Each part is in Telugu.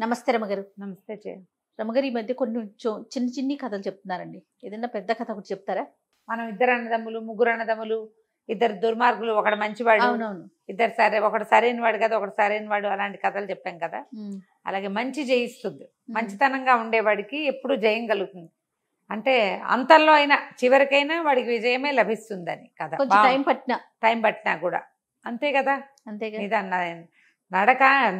నమస్తే రమగారు. నమస్తే జయ. రమగారు, ఈ మధ్య కొన్ని చిన్ని చిన్ని కథలు చెప్తున్నారండి. ఏదైనా పెద్ద కథ ఒకటి చెప్తారా? మనం ఇద్దరు అన్నదమ్ములు, ముగ్గురు అన్నదమ్ములు, ఇద్దరు దుర్మార్గులు, ఒకడు మంచివాడు, అవునవును. ఇద్దరు ఒకడు సరైన వాడు కదా, ఒకడు సరైన వాడు, అలాంటి కథలు చెప్పాం కదా. అలాగే మంచి జయిస్తుంది. మంచితనంగా ఉండేవాడికి ఎప్పుడు జయం కలుగుతుంది. అంటే అంతల్లో అయినా చివరికైనా వాడికి విజయమే లభిస్తుందని కథ. కొంచెం టైం పట్టినా కూడా అంతే కదా. అంతేగా.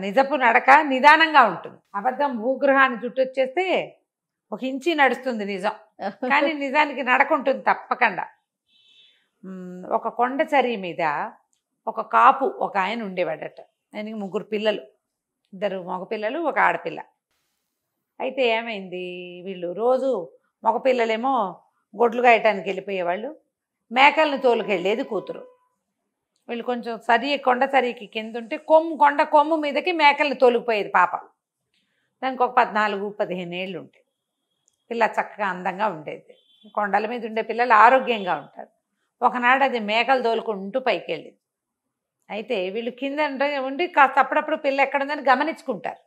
నిజపు నడక నిదానంగా ఉంటుంది. అబద్ధం భూగృహాన్ని చుట్టొచ్చేస్తే ఒక ఇంచి నడుస్తుంది నిజం, కానీ నిజానికి నడక ఉంటుంది తప్పకుండా. ఒక కొండచరి మీద ఒక కాపు ఒక ఆయన ఉండేవాడట. ఆయనకి ముగ్గురు పిల్లలు, ఇద్దరు మగపిల్లలు, ఒక ఆడపిల్ల. అయితే ఏమైంది, వీళ్ళు రోజు మగపిల్లలేమో గొడ్లు గాయటానికి వెళ్ళిపోయేవాళ్ళు, మేకల్ని తోలుకెళ్ళేది కూతురు. వీళ్ళు కొంచెం కొండ సరికి కింద ఉంటే కొండ కొమ్ము మీదకి మేకల్ని తోలుకుపోయేది పాప. దానికి ఒక 14-15 ఏళ్ళు ఉంటాయి. పిల్ల చక్కగా అందంగా ఉండేది. కొండల మీద ఉండే పిల్లలు ఆరోగ్యంగా ఉంటారు. ఒకనాడు అది మేకలు తోలుకుంటూ పైకి వెళ్ళింది. అయితే వీళ్ళు కింద ఉండి కాస్త అప్పుడప్పుడు పిల్ల ఎక్కడుందని గమనించుకుంటారు.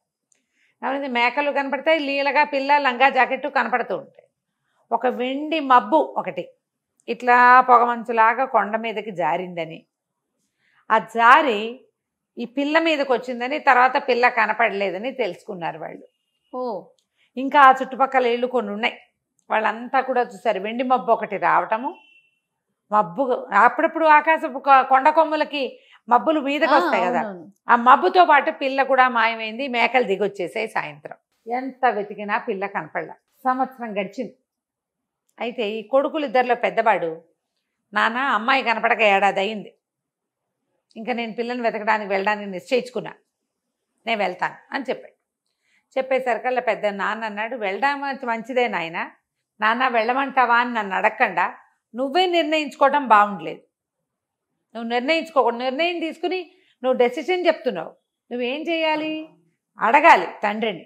గమనించి మేకలు కనపడతాయి, లీలగా పిల్ల లంగా జాకెట్టు కనపడుతూ ఉంటాయి. ఒక వెండి మబ్బు ఒకటి ఇట్లా పొగమంచులాగా కొండ మీదకి జారిందని, ఆ జారి ఈ పిల్ల మీదకి వచ్చిందని, తర్వాత పిల్ల కనపడలేదని తెలుసుకున్నారు వాళ్ళు. ఇంకా ఆ చుట్టుపక్కల ఇళ్ళు కొన్ని ఉన్నాయి, వాళ్ళంతా కూడా చూసారు. వెండి మబ్బు ఒకటి రావటము, మబ్బు అప్పుడప్పుడు ఆకాశపు కొండ కొమ్ములకి మబ్బులు మీదకి వస్తాయి కదా, ఆ మబ్బుతో పాటు పిల్ల కూడా మాయమైంది. మేకలు దిగొచ్చేసాయి. సాయంత్రం ఎంత వెతికినా పిల్ల కనపడలా. సంవత్సరం గడిచింది. అయితే ఈ కొడుకులు ఇద్దరిలో పెద్దవాడు, నాన్న అమ్మాయి కనపడక ఏడాది అయింది, ఇంకా నేను పిల్లని వెతకడానికి వెళ్ళడానికి నిశ్చయించుకున్నా, నేను వెళ్తాను అని చెప్పాడు. చెప్పేసరికల్లా పెద్ద నాన్న అన్నాడు, వెళ్ళడం మంచిదే నాయన, నాన్న వెళ్ళమంటావా అని నన్ను అడగకుండా నువ్వే నిర్ణయించుకోవడం బాగుండలేదు. నువ్వు నిర్ణయించుకోకూడదు, నిర్ణయం తీసుకుని నువ్వు డెసిషన్ చెప్తున్నావు, నువ్వేం చేయాలి, అడగాలి తండ్రిని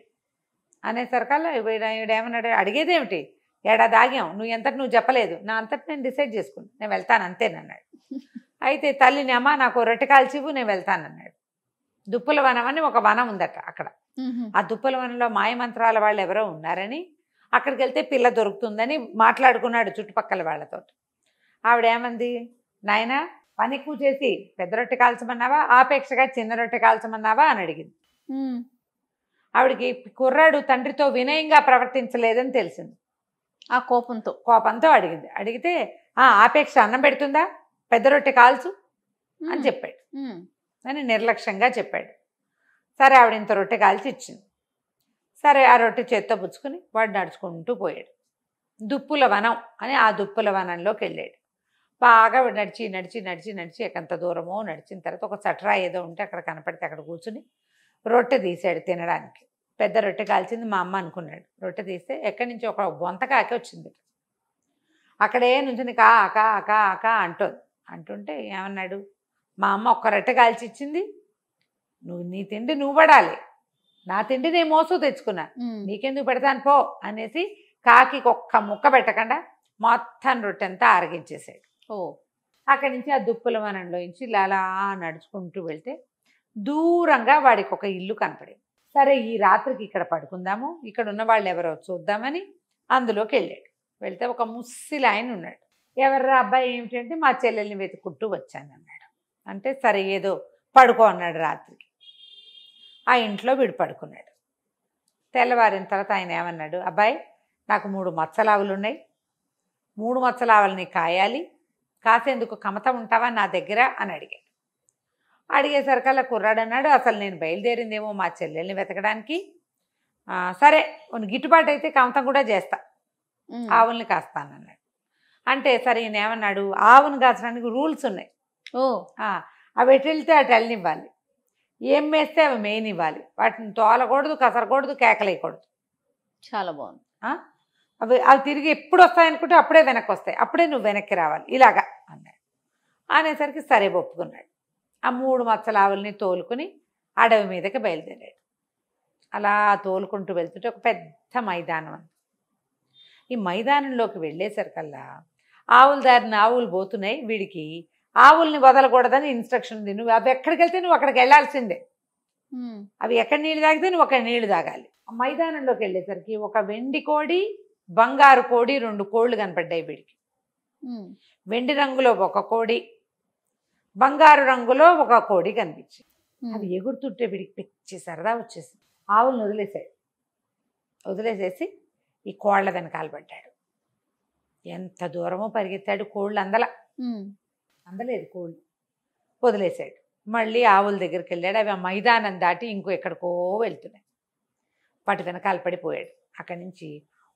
అనేసరికల్లా వీడేమన్నాడు, అడిగేదేమిటి, ఏడాది ఆగాం, నువ్వు ఎంతటి నువ్వు చెప్పలేదు, నా అంతటి నేను డిసైడ్ చేసుకున్నాను, నేను వెళ్తాను అంతేనన్నాడు. అయితే తల్లిని, అమ్మ నాకు రొట్టె కాల్చివు, నేను వెళ్తానన్నాడు. దుప్పుల వనం అని ఒక వనం ఉందట అక్కడ. ఆ దుప్పుల వనంలో మాయమంత్రాల వాళ్ళు ఎవరో ఉన్నారని, అక్కడికి వెళ్తే పిల్ల దొరుకుతుందని మాట్లాడుకున్నాడు చుట్టుపక్కల వాళ్ళతో. ఆవిడేమంది, నాయన పని ఎక్కువ చేసి పెద్ద రొట్టె కాల్చమన్నావా, ఆపేక్షగా చిన్న రొట్టె కాల్చమన్నావా అని అడిగింది. ఆవిడికి కుర్రాడు తండ్రితో వినయంగా ప్రవర్తించలేదని తెలిసింది. ఆ కోపంతో అడిగింది. అడిగితే ఆపేక్ష అన్నం పెడుతుందా, పెద్ద రొట్టె కాల్చు అని చెప్పాడు అని నిర్లక్ష్యంగా చెప్పాడు. సరే ఆవిడ ఇంత రొట్టె కాల్చి ఇచ్చింది. సరే ఆ రొట్టె చేత్తో పుచ్చుకుని వాడు నడుచుకుంటూ పోయాడు. దుప్పుల వనం అని ఆ దుప్పుల వనంలోకి వెళ్ళాడు. బాగా నడిచి నడిచి నడిచి నడిచి ఎకంత దూరమో నడిచిన తర్వాత ఒక చట్రా ఏదో ఉంటే అక్కడ కనపడితే అక్కడ కూర్చుని రొట్టె తీసాడు తినడానికి. పెద్ద రొట్టె కాల్చింది మా అమ్మ అనుకున్నాడు. రొట్టె తీస్తే ఎక్కడి నుంచి ఒక బొంతకాకి వచ్చింది. అక్కడే నుంచి కా కా కా కా అంటుంటే ఏమన్నాడు, మా అమ్మ ఒక్క రొట్టె కాల్చి ఇచ్చింది, నీ తిండి నువ్వు పడాలి, నా తిండి నేను మోసు తెచ్చుకున్నా, నీకెందుకు పెడతాను పో అనేసి కాకి ఒక్క ముక్క పెట్టకుండా మొత్తం రొట్టె అంతా ఆరగించేసాడు. అక్కడి నుంచి ఆ దుప్పుల వనంలో నుంచి అలా నడుచుకుంటూ వెళ్తే దూరంగా వాడికి ఒక ఇల్లు కనపడింది. సరే ఈ రాత్రికి ఇక్కడ పడుకుందాము, ఇక్కడ ఉన్న వాళ్ళు ఎవరో చూద్దామని అందులోకి వెళ్ళాడు. వెళ్తే ఒక ముస్సిలి ఆయన ఉన్నాడు. ఎవర్రా అబ్బాయి ఏమిటంటే, మా చెల్లెల్ని వెతుక్కుంటూ వచ్చాను అన్నాడు. అంటే సరే ఏదో పడుకో అన్నాడు. రాత్రికి ఆ ఇంట్లో వీడు పడుకున్నాడు. తెల్లవారిన తర్వాత ఆయన ఏమన్నాడు, అబ్బాయి నాకు 3 మచ్చలావులు ఉన్నాయి, 3 మచ్చలావులని కాయాలి, కాసేందుకు కమతం ఉంటావా నా దగ్గర అని అడిగాడు. అడిగేసరికల్లా కుర్రాడు అన్నాడు, అసలు నేను బయలుదేరిందేమో మా చెల్లెల్ని వెతకడానికి, సరే గిట్టుబాటు అయితే కమతం కూడా చేస్తా, ఆవుల్ని కాస్తానన్నాడు. అంటే సరే ఈయన ఏమన్నాడు, ఆవును కాచడానికి రూల్స్ ఉన్నాయి, అవి ఎటు వెళ్తే అటు వెళ్ళనివ్వాలి, ఏం వేస్తే అవి మేయనివ్వాలి, వాటిని తోలకూడదు, కసరకూడదు, కేకలేయకూడదు. చాలా బాగుంది. అవి తిరిగి ఎప్పుడు వస్తాయనుకుంటే అప్పుడే వెనక్కి వస్తాయి, అప్పుడే నువ్వు వెనక్కి రావాలి ఇలాగా అన్నాడు. అనేసరికి సరే ఒప్పుకున్నాడు. ఆ 3 మచ్చల ఆవుల్ని తోలుకుని అడవి మీదకి బయలుదేరాడు. అలా తోలుకుంటూ వెళ్తుంటే ఒక పెద్ద మైదానం అంది. ఈ మైదానంలోకి వెళ్ళేసరికల్లా ఆవుల దారిని ఆవులు పోతున్నాయి. వీడికి ఆవుల్ని వదలకూడదని ఇన్స్ట్రక్షన్ ఉంది, నువ్వు అవి ఎక్కడికి వెళ్తే నువ్వు అక్కడికి వెళ్ళాల్సిందే, అవి ఎక్కడ నీళ్ళు తాగితే నువ్వు ఒక నీళ్లు తాగాలి. మైదానంలోకి వెళ్ళేసరికి ఒక వెండి కోడి, బంగారు కోడి, 2 కోళ్ళు కనపడ్డాయి వీడికి. వెండి రంగులో ఒక కోడి, బంగారు రంగులో ఒక కోడి కనిపించింది. అవి ఎగురుతుంటే వీడికి పిచ్చి సరదా వచ్చేసింది. ఆవులను వదిలేసేసి ఈ కోళ్ల వెనకాల పడ్డాడు. ఎంత దూరమో పరిగెత్తాడు, కోళ్ళు అందలేదు కోళ్ళు. వదిలేశాడు. మళ్ళీ ఆవుల దగ్గరికి వెళ్ళాడు. అవి ఆ మైదానం దాటి ఇంకో ఎక్కడికో వెళ్తున్నాయి. వాటి వెనకాల పడిపోయాడు. అక్కడి నుంచి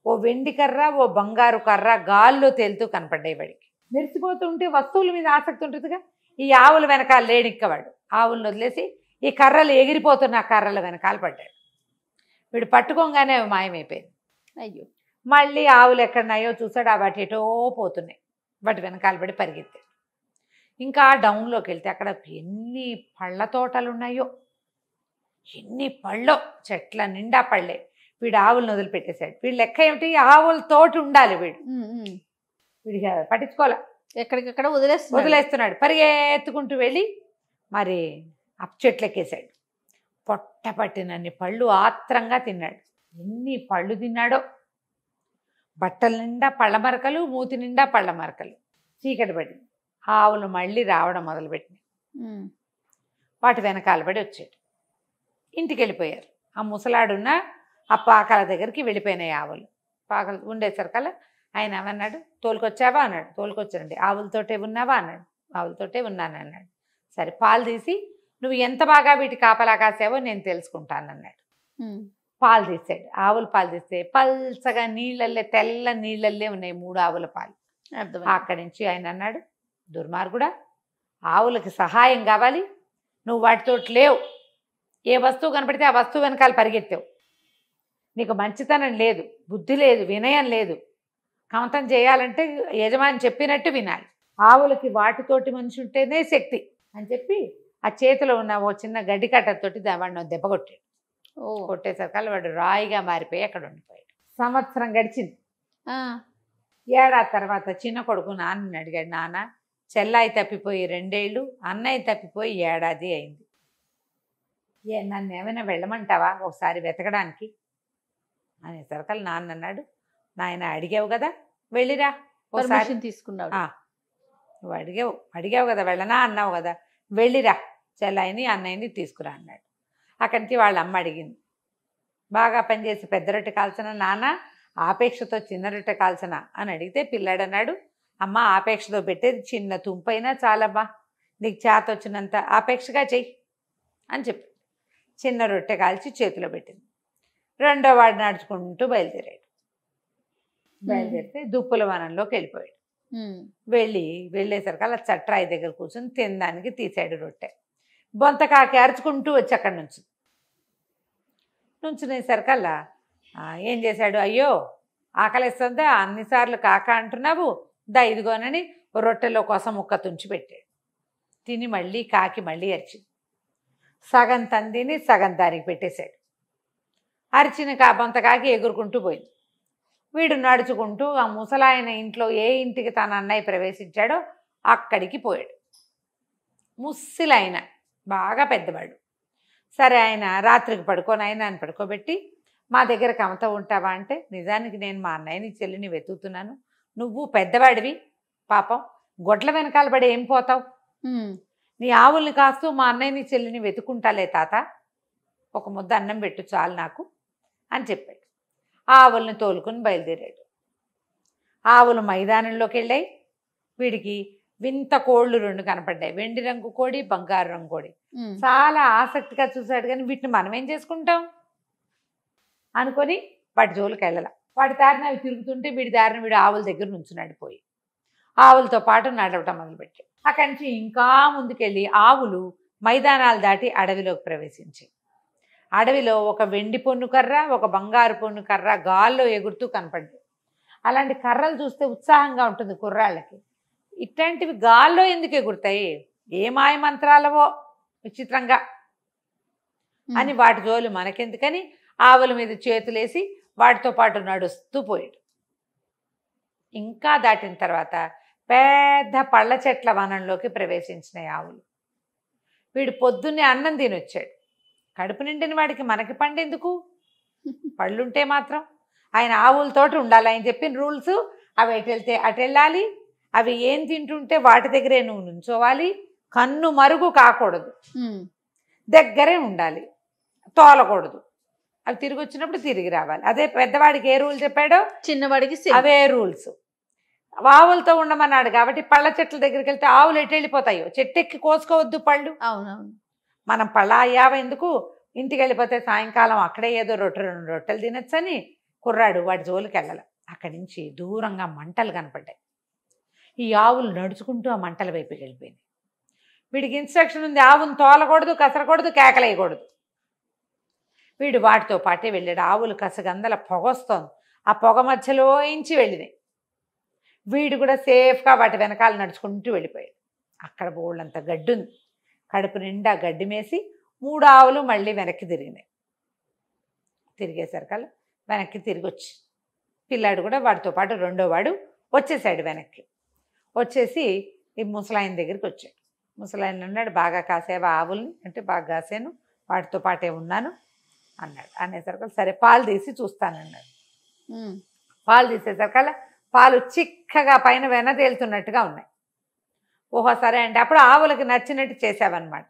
ఓ వెండి కర్ర, ఓ బంగారు కర్ర గాల్లో తేలుతూ కనపడ్డాయి వాడికి. మెరిసిపోతుంటే వస్తువుల మీద ఆసక్తి ఉంటుందిగా. ఈ ఆవుల వెనకాల లేడిక్కవాడు. ఆవులను వదిలేసి ఈ కర్రలు ఎగిరిపోతున్న ఆ కర్రల వెనకాల పడ్డాడు. వీడు పట్టుకోగానే అవి మాయమైపోయింది. అయ్యో. మళ్ళీ ఆవులు ఎక్కడున్నాయో చూసాడు. ఆ వాటి ఎటో పోతున్నాయి. వాటి వెనకాల పడి పరిగెత్తాడు. ఇంకా డౌన్లోకి వెళ్తే అక్కడ ఎన్ని పళ్ళ తోటలు ఉన్నాయో, ఎన్ని పళ్ళో, చెట్ల నిండా పళ్ళే. వీడు ఆవులను వదిలిపెట్టేశాడు. వీడు లెక్క ఏమిటి, ఆవుల తోటి ఉండాలి. వీడికి పట్టించుకోలే, ఎక్కడికక్కడ వదిలేస్తున్నాడు. పరిగెత్తుకుంటూ వెళ్ళి మరి చెట్లు ఎక్కేశాడు. పొట్ట పట్టినన్ని పళ్ళు ఆత్రంగా తిన్నాడు. ఎన్ని పళ్ళు తిన్నాడో. బట్టల నిండా పళ్ళ మరకలు, మూతి నిండా పళ్ళ మరకలు. చీకటి పడింది. ఆవులు మళ్ళీ రావడం మొదలుపెట్టినాయి. వాటి వెనకాల పడి వచ్చాడు. ఇంటికి వెళ్ళిపోయారు. ఆ ముసలాడున్న ఆ పాకల దగ్గరికి వెళ్ళిపోయినాయి ఆవులు. పాకలు ఉండేసరికల్లా ఆయన ఏమన్నాడు, తోలుకొచ్చావా అన్నాడు. తోలుకొచ్చానండి. ఆవులతోటే ఉన్నావా అన్నాడు. ఆవులతోటే ఉన్నాను అన్నాడు. సరే, పాలు తీసి నువ్వు ఎంత బాగా వీటి కాపలా కాసావో నేను తెలుసుకుంటానన్నాడు. పాలు తీసాడు. ఆవుల పాలు తీస్తే పల్చగా నీళ్ళల్లే, తెల్ల నీళ్ళల్లే ఉన్నాయి 3 ఆవుల పాలు. అక్కడి నుంచి ఆయన అన్నాడు, దుర్మార్గుడా, ఆవులకి సహాయం కావాలి, నువ్వు వాటితో లేవు. ఏ వస్తువు కనపడితే ఆ వస్తువు వెనకాల పరిగెత్తావు. నీకు మంచితనం లేదు, బుద్ధి లేదు, వినయం లేదు. కమతం చేయాలంటే యజమాని చెప్పినట్టు వినాలి. ఆవులకి వాటితోటి మనిషి ఉంటేనే శక్తి అని చెప్పి ఆ చేతిలో ఉన్న ఓ చిన్న గడ్డి కట్టతోటి వాడిని దెబ్బ కొట్టాడు. కొట్టేసరికల్లా వాడు రాయిగా మారిపోయి అక్కడ ఉండిపోయాడు. సంవత్సరం గడిచింది. ఏడాది తర్వాత చిన్న కొడుకు నాన్నని అడిగాడు, నాన్న, చెల్లాయి తప్పిపోయి 2 ఏళ్ళు, అన్నయ్య తప్పిపోయి ఏడాది అయింది. నన్ను ఏమైనా వెళ్ళమంటావా ఒకసారి వెతకడానికి అనేసరికల్లా నాన్న అన్నాడు, నాయన అడిగావు కదా, వెళ్ళిరా ఒకసారి తీసుకున్నావు. నువ్వు అడిగావు కదా, వెళ్ళనా అన్నావు కదా, వెళ్ళిరా చెల్లాయిని అన్నయ్యని తీసుకురా అన్నాడు. అక్కడి నుంచి వాళ్ళ అమ్మ అడిగింది, బాగా పనిచేసి పెద్ద రొట్టె కాల్చిన నాన్న, ఆపేక్షతో చిన్న రొట్టె కాల్చనా అని అడిగితే పిల్లాడు అన్నాడు, అమ్మ ఆపేక్షతో పెట్టేది చిన్న తుంపైనా చాలమ్మా, నీకు చేత వచ్చినంత ఆపేక్షగా చెయ్యి అని చెప్పి చిన్న రొట్టె కాల్చి చేతిలో పెట్టింది. 2వ వాడు నడుచుకుంటూ బయలుదేరితే దుప్పుల వనంలోకి వెళ్ళిపోయాడు. వెళ్ళేసరికి అలా చట్రాయి దగ్గర కూర్చొని తినడానికి తీసాడు రొట్టె. బొంతకాకి అరుచుకుంటూ వచ్చి అక్కడి నుంచునేసరికల్లా ఏం చేశాడు, అయ్యో ఆకలిస్తుందా, అన్నిసార్లు కాక అంటున్నావు, ఇదిగోనని రొట్టెలో కోసం ముక్క తుంచి పెట్టాడు. తిని మళ్ళీ కాకి మళ్ళీ అరిచింది. సగం తందిని సగం దానికి పెట్టేశాడు. అరిచిన బొంతకాకి ఎగురుకుంటూ పోయింది. వీడు నడుచుకుంటూ ఆ ముసలాయన ఇంట్లో ఏ ఇంటికి తన అన్నయ్య ప్రవేశించాడో అక్కడికి పోయాడు. ముస్సిలాయన బాగా పెద్దవాడు. సరే, ఆయన రాత్రికి ఆయన పడుకోబెట్టి, మా దగ్గర కమత ఉంటావా అంటే, నిజానికి నేను మా అన్నయ్యని చెల్లిని వెతుకుతున్నాను, నువ్వు పెద్దవాడివి, పాపం గొడ్ల వెనకాల పడి ఏం పోతావు, నీ ఆవుల్ని కాస్తూ మా అన్నయ్యని చెల్లిని వెతుకుంటాలే తాత, ఒక ముద్ద అన్నం పెట్టు చాలు నాకు అని చెప్పాడు. ఆవుల్ని తోలుకుని బయలుదేరాడు. ఆవులు మైదానంలోకి వెళ్ళాయి. వీడికి వింత కోళ్ళు 2 కనపడ్డాయి, వెండి రంగు కోడి, బంగారు రంగు కోడి. చాలా ఆసక్తిగా చూశాడు, కానీ వీటిని మనం ఏం చేసుకుంటాం అనుకొని వాటి జోలికి వెళ్ళాల. వాటి దారిన అవి తిరుగుతుంటే వీడి దారిన వీడు ఆవుల దగ్గర నుంచున్నాడు. పోయి ఆవులతో పాటు నడవటం మొదలుపెట్టాడు. అక్కడి నుంచి ఇంకా ముందుకెళ్ళి ఆవులు మైదానాలు దాటి అడవిలోకి ప్రవేశించాయి. అడవిలో ఒక వెండి పొన్ను కర్ర, ఒక బంగారు పొన్ను కర్ర గాల్లో ఎగురుతూ కనపడ్డాయి. అలాంటి కర్రలు చూస్తే ఉత్సాహంగా ఉంటుంది కుర్రాళ్ళకి. ఇట్లాంటివి గాల్లో ఎందుకు ఎగురుతాయి, ఏ మాయ మంత్రాలవో విచిత్రంగా అని వాటి జోలు మనకెందుకని ఆవుల మీద చేతులేసి వాటితో పాటు నడుస్తూ పోయాడు. ఇంకా దాటిన తర్వాత పెద్ద పళ్ళ చెట్ల వనంలోకి ప్రవేశించినాయి ఆవులు. వీడు పొద్దున్నే అన్నం తినొచ్చాడు. కడుపు నిండిన వాడికి మనకి పండెందుకు? పళ్ళుంటే మాత్రం ఆయన ఆవులతోటి ఉండాలి. ఆయన చెప్పిన రూల్స్ అవి ఎటు వెళ్తే అటు వెళ్ళాలి. అవి ఏం తింటుంటే వాటి దగ్గరే నువ్వు నుంచోవాలి. కన్ను మరుగు కాకూడదు, దగ్గరే ఉండాలి, తోలకూడదు. అవి తిరిగి వచ్చినప్పుడు తిరిగి రావాలి. అదే పెద్దవాడికి ఏ రూల్ చెప్పాడో చిన్నవాడికి అవే రూల్స్. ఆవులతో ఉండమన్నాడు కాబట్టి పళ్ళ చెట్ల దగ్గరికి వెళ్తే ఆవులు ఎటు వెళ్ళిపోతాయో, చెట్టు ఎక్కి కోసుకోవద్దు పళ్ళు. అవునవును. మనం పళ్ళ అయ్యావ ఎందుకు, ఇంటికి వెళ్ళిపోతే సాయంకాలం అక్కడే ఏదో రెండు రొట్టెలు తినొచ్చని కుర్రాడు వాడి జోలికి వెళ్ళాల. అక్కడి నుంచి దూరంగా మంటలు కనపడ్డాయి. ఈ ఆవులు నడుచుకుంటూ ఆ మంటల వైపుకి వెళ్ళిపోయింది. వీడికి ఇన్స్ట్రక్షన్ ఉంది, ఆవును తోలకూడదు, కసరకూడదు, కేకలేయకూడదు. వీడు వాటితో పాటే వెళ్ళాడు. ఆవులు కసగందల పొగ వస్తోంది, ఆ పొగ మధ్యలో ఇంచి వెళ్ళినాయి. వీడు కూడా సేఫ్గా వాటి వెనకాల నడుచుకుంటూ వెళ్ళిపోయాడు. అక్కడ బోళ్ళంత గడ్డి ఉంది. కడుపు నిండా గడ్డి మేసి 3 ఆవులు మళ్ళీ వెనక్కి తిరిగినాయి. తిరిగేసరికల్లా వెనక్కి తిరిగి వచ్చి పిల్లాడు కూడా వాడితో పాటు రెండో వాడు వచ్చేసాడు. వెనక్కి వచ్చేసి ఈ ముసలాయన దగ్గరికి వచ్చాడు. ముసలాయన అన్నాడు, బాగా కాసేవా ఆవుల్ని అంటే, బాగా కాసాను, వాటితో పాటే ఉన్నాను అన్నాడు. అనేసరికి సరే పాలు తీసి చూస్తానన్నాడు. పాలు తీసేసరికల్లా పాలు చిక్కగా పైన వెన తేలుతున్నట్టుగా ఉన్నాయి. ఓహో సరే అంటే అప్పుడు ఆవులకి నచ్చినట్టు చేసావన్నమాట.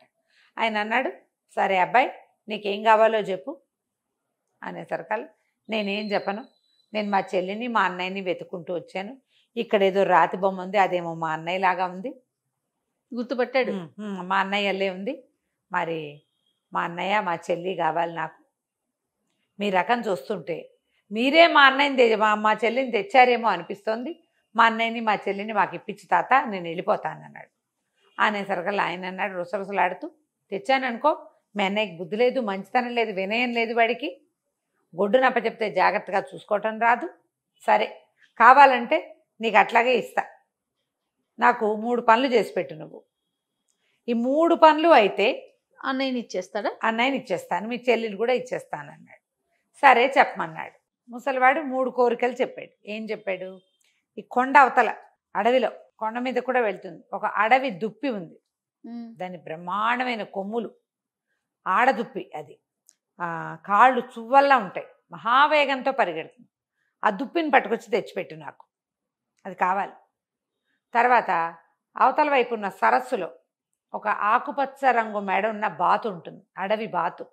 ఆయన అన్నాడు, సరే అబ్బాయి నీకేం కావాలో చెప్పు అనేసరికల్లా నేనేం చెప్పను, నేను మా చెల్లిని మా అన్నయ్యని వెతుక్కుంటూ వచ్చాను. ఇక్కడ ఏదో రాతి బొమ్మ ఉంది, అదేమో మా అన్నయ్య లాగా ఉంది. గుర్తుపట్టాడు. మా అన్నయ్యలే ఉంది. మరి మా అన్నయ్య మా చెల్లి కావాలి నాకు. మీ రకం చూస్తుంటే మీరే మా అన్నయ్యని మా చెల్లిని తెచ్చారేమో అనిపిస్తోంది. మా అన్నయ్యని మా చెల్లిని మాకు ఇప్పించి తాత, నేను వెళ్ళిపోతాను అన్నాడు. అనేసరికల్లా ఆయన అన్నాడు రుసరుసలాడుతూ, తెచ్చాననుకో, మీ అన్నయ్యకి బుద్ధి లేదు, మంచితనం లేదు, వినయం లేదు, వాడికి గొడ్డు నప్ప చెప్తే జాగ్రత్తగా చూసుకోవటం రాదు. సరే కావాలంటే నీకు అట్లాగే ఇస్తా, నాకు 3 పనులు చేసి పెట్టు నువ్వు. ఈ 3 పనులు అయితే అన్నయ్యని ఇచ్చేస్తాడా? అన్నయ్యని ఇచ్చేస్తాను, మీ చెల్లిని కూడా ఇచ్చేస్తాను అన్నాడు. సరే చెప్పమన్నాడు. ముసలివాడు 3 కోరికలు చెప్పాడు. ఏం చెప్పాడు, ఈ కొండ అవతల అడవిలో, కొండ మీద కూడా వెళ్తుంది, ఒక అడవి దుప్పి ఉంది. దాని బ్రహ్మాండమైన కొమ్ములు, ఆడదుప్పి, అది కాళ్ళు చువ్వల్లా ఉంటాయి, మహావేగంతో పరిగెడుతుంది. ఆ దుప్పిని పట్టుకొచ్చి తెచ్చిపెట్టు నాకు, అది కావాలి. తర్వాత అవతల వైపు ఉన్న సరస్సులో ఒక ఆకుపచ్చ రంగు మెడ ఉన్న బాతు ఉంటుంది, అడవి బాతు.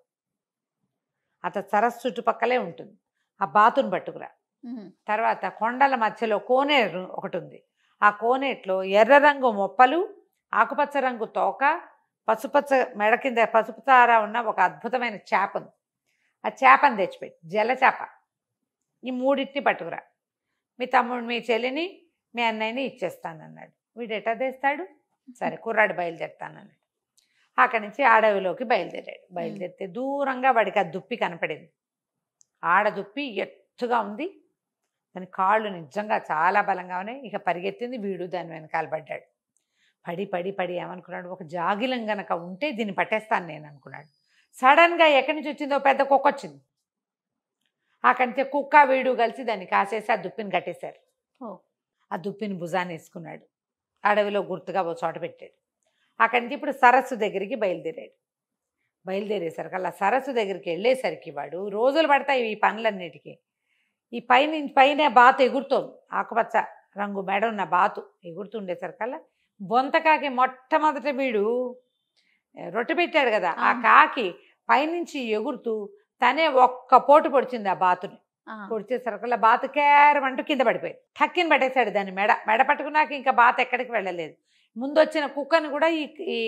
సరస్సు చుట్టుపక్కలే ఉంటుంది, ఆ బాతును పట్టుకురా. తర్వాత కొండల మధ్యలో కోనేరు ఒకటి ఉంది, ఆ కోనేట్లో ఎర్ర రంగు మొప్పలు, ఆకుపచ్చ రంగు తోక, పసుపచ్చ మెడ కింద పసుపు తార ఉన్న ఒక అద్భుతమైన చేప ఉంది. ఆ చేపను తెచ్చిపెట్టి, జల చేప. ఈ 3 పట్టుకురా, మీ తమ్ముడు మీ చెల్లిని మీ అన్నయ్యని ఇచ్చేస్తానన్నాడు. వీడు ఎట్టా తెస్తాడు? సరే కుర్రాడు బయలుదేరుతానన్నాడు. అక్కడి నుంచి అడవిలోకి బయలుదేరాడు. బయలుదేరితే దూరంగా వాడికి ఆ దుప్పి కనపడింది. ఆడదుప్పి ఎత్తుగా ఉంది, దాని కాళ్ళు నిజంగా చాలా బలంగా ఉన్నాయి. ఇక పరిగెత్తింది, వీడు దాని వెనకాల పడ్డాడు. పడి పడి పడి ఏమనుకున్నాడు, ఒక జాగిలం గనక ఉంటే దీన్ని పట్టేస్తాను నేను అనుకున్నాడు. సడన్గా ఎక్కడి నుంచి వచ్చిందో పెద్ద కుక్క వచ్చింది. అక్కడి నుంచి కుక్క వీడు కలిసి దాన్ని కాసేసి ఆ దుప్పిని కట్టేశారు. ఆ దుప్పిని భుజాన్ని వేసుకున్నాడు, అడవిలో గుర్తుగా ఓ చోట పెట్టాడు. అక్కడి నుంచి ఇప్పుడు సరస్సు దగ్గరికి బయలుదేరాడు. బయలుదేరేసరికి అలా సరస్సు దగ్గరికి వెళ్ళేసరికి వాడు రోజులు పడతాయి ఈ పనులన్నిటికీ. ఈ పైన బాతు ఎగురుతోంది, ఆకుపచ్చ రంగు మెడ ఉన్న బాతు ఎగురుతుండేసరికల్లా బొంతకాకి మొట్టమొదట వీడు రొట్టె పెట్టాడు కదా, ఆ కాకి పైనుంచి ఎగురుతూ తనే ఒక్క పోటు పొడిచింది ఆ బాతుని. పొడిచేసరికల్లా బాతు కేరమంటూ కింద పడిపోయింది. టక్కిన పట్టేశాడు దాన్ని. మెడ పట్టుకున్నాక ఇంకా బాతు ఎక్కడికి వెళ్ళలేదు. ముందొచ్చిన కుక్కని కూడా ఈ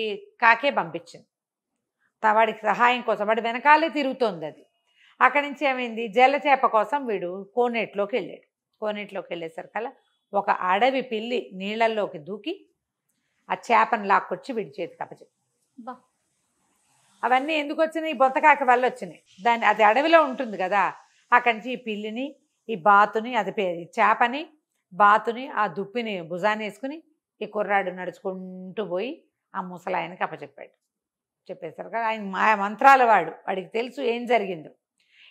కాకే పంపించింది వాడికి సహాయం కోసం. వాడి వెనకాలే తిరుగుతోంది అది. అక్కడి నుంచి ఏమైంది, జల చేప కోసం వీడు కోనేట్లోకి వెళ్ళాడు. కోనేట్లోకి వెళ్ళేసరికల్లా ఒక అడవి పిల్లి నీళ్ళల్లోకి దూకి ఆ చేపను లాక్కొచ్చి వీడి చేతికి అప్పచెప్పింది. అవన్నీ ఎందుకు వచ్చినాయి, బొంతకాకి వల్ల వచ్చినాయి. అది అడవిలో ఉంటుంది కదా, అక్కడి నుంచి ఈ పిల్లిని, ఈ బాతుని, చేపని, బాతుని, ఆ దుప్పిని భుజాన్ని వేసుకుని ఈ కుర్రాడు నడుచుకుంటూ పోయి ఆ ముసలాయనకి అప్పచెప్పాడు. చెప్పేసరికి ఆయన మాయ మంత్రాల వాడికి తెలుసు ఏం జరిగిందో.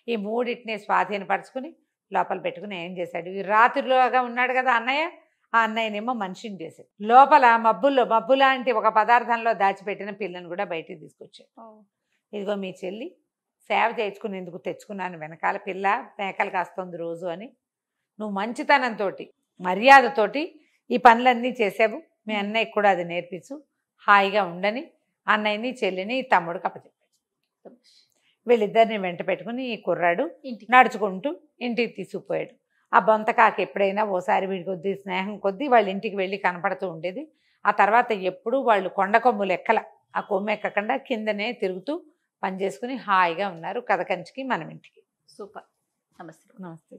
ఈ 3 స్వాధీనపరుచుకుని లోపల పెట్టుకుని ఏం చేశాడు, ఈ రాత్రిలోగా ఉన్నాడు కదా అన్నయ్య, ఆ అన్నయ్యనేమో మనిషిని చేశాడు. లోపల మబ్బు లాంటి ఒక పదార్థంలో దాచిపెట్టిన పిల్లని కూడా బయటికి తీసుకొచ్చాడు. ఇదిగో మీ చెల్లి, సేవ చేయించుకునేందుకు తెచ్చుకున్నాను, వెనకాల పిల్ల మేకలు కాస్తుంది రోజు అని. నువ్వు మంచితనంతో మర్యాదతోటి ఈ పనులన్నీ చేసావు, మీ అన్నయ్యకి కూడా అది నేర్పించు, హాయిగా ఉండని అన్నయ్యని చెల్లిని తమ్ముడికి అప్పచెప్పాడు. వీళ్ళిద్దరిని వెంట పెట్టుకుని ఈ కుర్రాడు ఇంటికి నడుచుకుంటూ ఇంటికి తీసుకుపోయాడు. ఆ బొంతకాకి ఎప్పుడైనా ఓసారి వీడి కొద్దీ స్నేహం కొద్దీ వాళ్ళ ఇంటికి వెళ్ళి కనపడుతూ ఉండేది. ఆ తర్వాత ఎప్పుడూ వాళ్ళు కొండ కొమ్ములు ఎక్కల, ఆ కొమ్ము ఎక్కకుండా కిందనే తిరుగుతూ పనిచేసుకుని హాయిగా ఉన్నారు. కథ కంచికి మనం ఇంటికి. సూపర్. నమస్తే. నమస్తే.